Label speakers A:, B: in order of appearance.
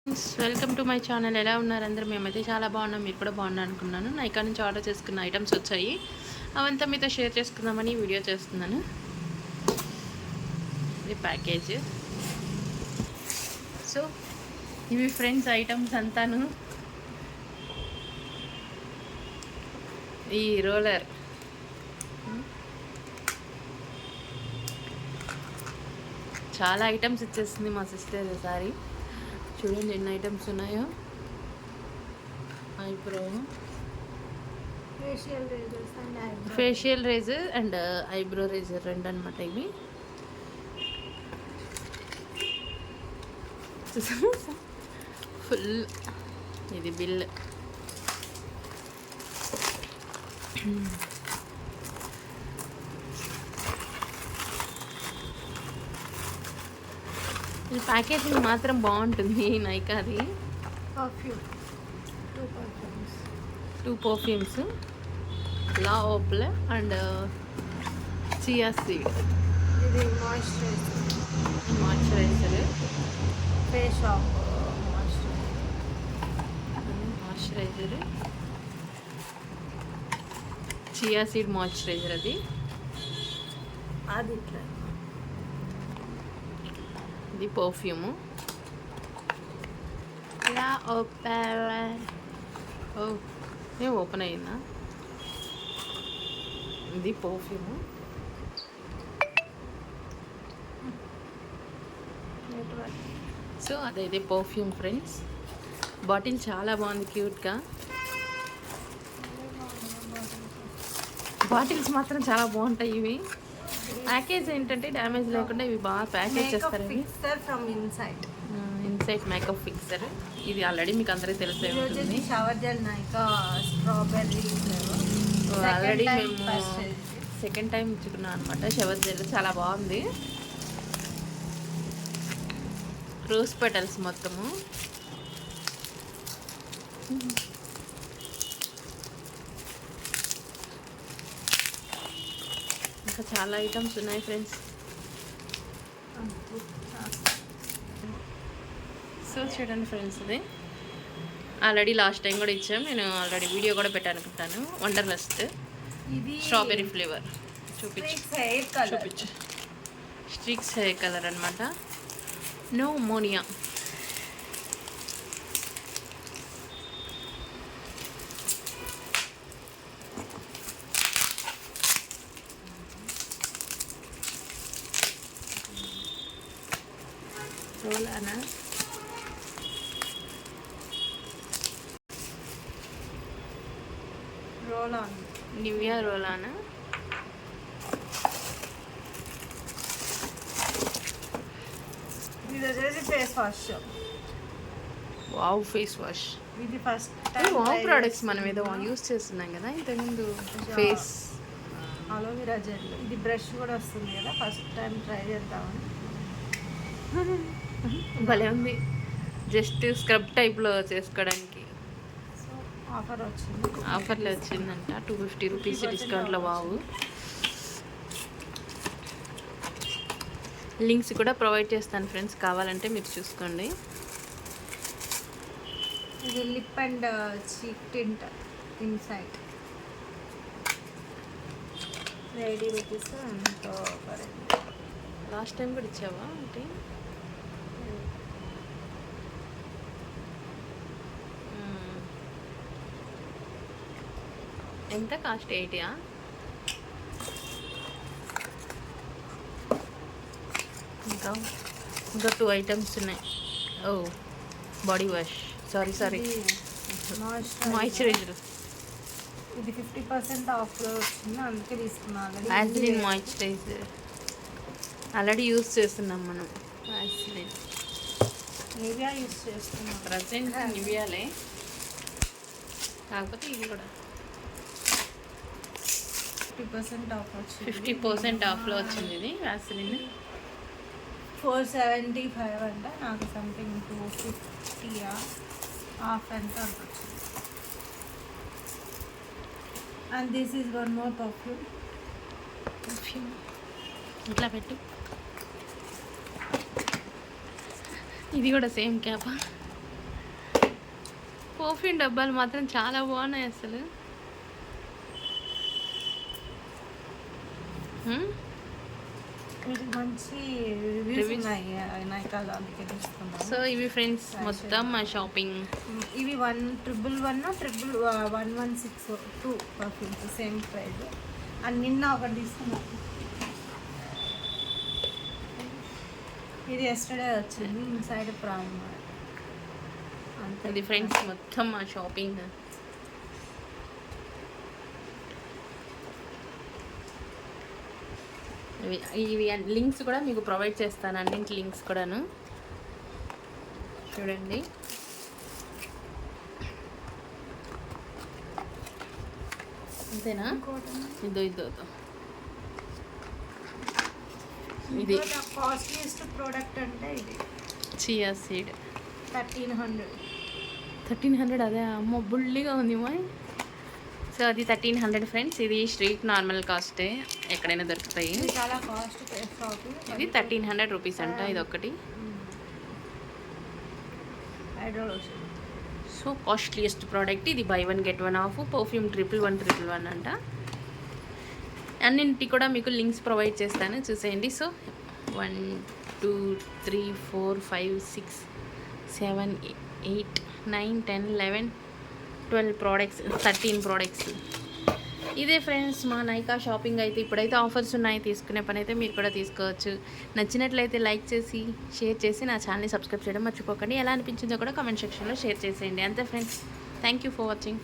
A: Welcome to my channel. ఎలా ఉన్నారు అందరూ? మేమైతే చాలా బాగున్నాం, మీరు కూడా బాగున్నారు అనుకున్నాను. నైకా నుంచి ఆర్డర్ చేసుకున్న ఐటమ్స్ వచ్చాయి, అవంతా మీతో షేర్ చేసుకుందామని వీడియో చేస్తున్నాను. ఇది ప్యాకేజ్. సో ఇవి ఫ్రెండ్స్ ఐటమ్స్ అంతాను. ఈ రోలర్ చాలా ఐటమ్స్ ఇచ్చేస్తుంది మా సిస్టర్. ఈసారి చూడండి ఎన్ని ఐటమ్స్ ఉన్నాయో. Eyebrow, facial razor and eyebrow razor రెండు అనమాట ఇవి. ఫుల్ ఇది బిల్. ఈ ప్యాకేజింగ్ మాత్రం బాగుంటుంది నైకాది. టూ పర్ఫ్యూమ్స్, లా ఓప్ల అండ్ చియా సీడ్.
B: ఇది
A: moisturiser,
B: face wash,
A: moisturiser, chia seed moisturiser.
B: అది ఇట్లా.
A: ఇది పర్ఫ్యూము. లా ఓపెల. ఏం ఓపెన్ అయిందా? ఇది పర్ఫ్యూము. సో అదైతే పర్ఫ్యూమ్ ఫ్రెండ్స్. బాటిల్ చాలా బాగుంది, క్యూట్గా. బాటిల్స్ మాత్రం చాలా బాగుంటాయి ఇవి. ప్యాకేజ్ ఏంటంటే డ్యామేజ్ లేకుండా ఇవి బాగా ప్యాకేజ్ చేస్తారు. Inside makeup fixer. ఇది ఆల్రెడీ మీకు అందరికీ తెలిసే ఉంటుంది.
B: Shower gel Nykaa strawberry.
A: Already మేము సెకండ్ టైం ఇచ్చుకున్నాం అనమాట. షవర్ జెల్ చాలా బాగుంది. రోజ్ పెటల్స్ మొత్తము. ఇంకా చాలా ఐటమ్స్ ఉన్నాయి ఫ్రెండ్స్. సో చూడండి ఫ్రెండ్స్, ఇది ఆల్రెడీ లాస్ట్ టైం కూడా ఇచ్చాం. నేను ఆల్రెడీ వీడియో కూడా పెట్టాను అనుకుంటాను. Wanderlust strawberry flavour. చూపించు. స్ట్రిక్స్ హెయిర్ కలర్ అనమాట. నో మోనియా. రోలానా,
B: రోలాన్,
A: నివియా రోలానా.
B: ఇది వచ్చేసి face wash.
A: Wow face wash.
B: ఇది ఫస్ట్
A: వావ్ ప్రోడక్ట్స్ మనం ఏదో యూస్ చేస్తున్నాం కదా ఇంతకుముందు. Face
B: aloe vera gel. ఇది బ్రష్ కూడా వస్తుంది కదా, ఫస్ట్ టైం ట్రై చేద్దామని.
A: భలే ఉంది. జస్ట్ స్క్రబ్ టైప్లో చేసుకోవడానికి.
B: సో ఆఫర్ వచ్చింది,
A: ఆఫర్లో వచ్చిందంట. 250 రూపీస్ డిస్కౌంట్లో. వావు. లింక్స్ కూడా ప్రొవైడ్ చేస్తాను ఫ్రెండ్స్, కావాలంటే మీరు చూసుకోండి.
B: ఇది lip and cheek tint inside. 80 rupees. ఎంతో
A: లాస్ట్ టైం కూడా ఇచ్చావా అంటే? ఎంత కాస్ట్? 80. ఇంకా 2 ఐటమ్స్ ఉన్నాయి. ఓ బాడీ వాష్, సారీ మాయిశ్చరైజర్.
B: ఇది 50% ఆఫ్లో వచ్చింది, అందుకే తీసుకున్నాను.
A: వ్యాస్లిన్ మాయిశ్చరైజర్ ఆల్రెడీ యూస్ చేస్తున్నాం మనం. వ్యాస్లిన్
B: నివియా యూస్ చేస్తున్నాం
A: ప్రజెంట్. నివియాలే, కాకపోతే ఇది కూడా
B: 50% ఆఫ్ వచ్చింది.
A: 50% ఆఫ్లో వచ్చింది ఇది వ్యాస్లిన్.
B: 475 అంట. నాకు సంథింగ్ 250 ఆఫ్ ఎంత వచ్చింది. And this is one more perfume.
A: ఇట్లా పెట్టు. ఇది కూడా సేమ్ క్యాపా. పర్ఫ్యూమ్ డబ్బాలు మాత్రం చాలా బాగున్నాయి అసలు.
B: వీటికి మంచి రివ్యూస్ ఉన్నాయి నైకాలో, అందుకే తీసుకున్నాను.
A: సో ఇవి ఫ్రెండ్స్ మొత్తం మా షాపింగ్.
B: ఇవి 11116 పర్ఫ్యూమ్స్ సేమ్ ప్రైస్. అండ్ నిన్న ఒకటి తీసుకున్నాను, ఇది ఎస్టర్డే వచ్చింది, ఇన్సైడ్ ప్రామ్. అంతే
A: ఇది ఫ్రెండ్స్ మొత్తం మా షాపింగ్. ఇవి లింక్స్ కూడా మీకు ప్రొవైడ్ చేస్తాను, అన్నింటి లింక్స్ కూడాను చూడండి. అంతేనా? ఇదో ఇది
B: కాస్ట్లీయెస్ట్ ప్రోడక్ట్ అంటే ఇది
A: చియా సీడ్
B: 1300.
A: అదే అమ్మ బుల్లిగా ఉంది మా. సో అది 1300 ఫ్రెండ్స్. ఇది స్ట్రీట్ నార్మల్ కాస్టే, ఎక్కడైనా దొరుకుతాయి.
B: ఇది చాలా కాస్ట్ షాప్.
A: ఇది 1300 రూపీస్ అంట ఇది ఒకటి. సో కాస్ట్లీయెస్ట్ ప్రోడక్ట్ ఇది. By 1 get 1 of. పర్ఫ్యూమ్ 111 అంట. అన్నింటి కూడా మీకు లింక్స్ ప్రొవైడ్ చేస్తాను, చూసేయండి. So 1 2 3 4 5 6 7 8 9 10 11 12 products, 13 products. ఇదే ఫ్రెండ్స్ మా నైకా షాపింగ్ అయితే. ఇప్పుడైతే ఆఫర్స్ ఉన్నాయి, తీసుకునే పని అయితే మీరు కూడా తీసుకోవచ్చు. నచ్చినట్లయితే లైక్ చేసి షేర్ చేసి నా ఛానల్ని సబ్స్క్రైబ్ చేయడం మర్చిపోకండి. ఎలా అనిపించిందో కూడా కామెంట్ సెక్షన్లో షేర్ చేసేయండి. అంతే friends, thank you for watching.